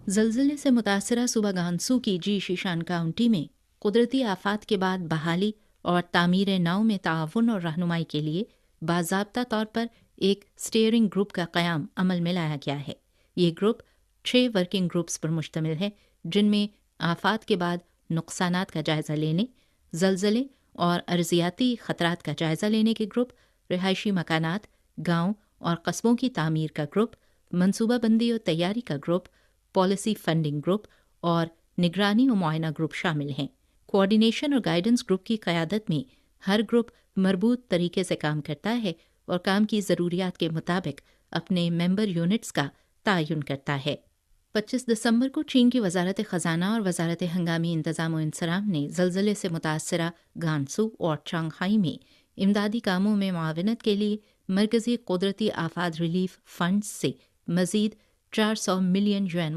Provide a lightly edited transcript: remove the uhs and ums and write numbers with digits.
زلزلے سے متاثرہ صوبہ گانسو کی جی شیشان کاؤنٹی میں قدرتی آفات کے بعد بحالی اور تعمیر نو میں تعاون اور رہنمائی کے لیے باضابطہ طور پر ایک اسٹیئرنگ گروپ کا قیام عمل میں لایا گیا ہے۔ یہ گروپ 6 ورکنگ گروپس پر مشتمل ہے، جن میں آفات کے بعد نقصانات کا جائزہ لینے، زلزلے اور ارضیاتی خطرات کا جائزہ لینے کے گروپ، رہائشی مکانات، گاؤں اور قصبوں کی تعمیر کا گروپ، منصوبہ بندی اور تیاری کا گروپ، پالیسی فنڈنگ گروپ اور نگرانی و معائنہ گروپ شامل ہیں۔ کوآرڈینیشن اور گائیڈنس گروپ کی قیادت میں ہر گروپ مربوط طریقے سے کام کرتا ہے اور کام کی ضروریات کے مطابق اپنے ممبر یونٹس کا تعین کرتا ہے۔ 25 دسمبر کو چین کی وزارت خزانہ اور وزارت ہنگامی انتظام و انصرام نے زلزلے سے متاثرہ گانسو اور چانگہائی میں امدادی کاموں میں معاونت کے لیے مرکزی قدرتی آفات ریلیف فنڈز سے مزید 400 ملین یوان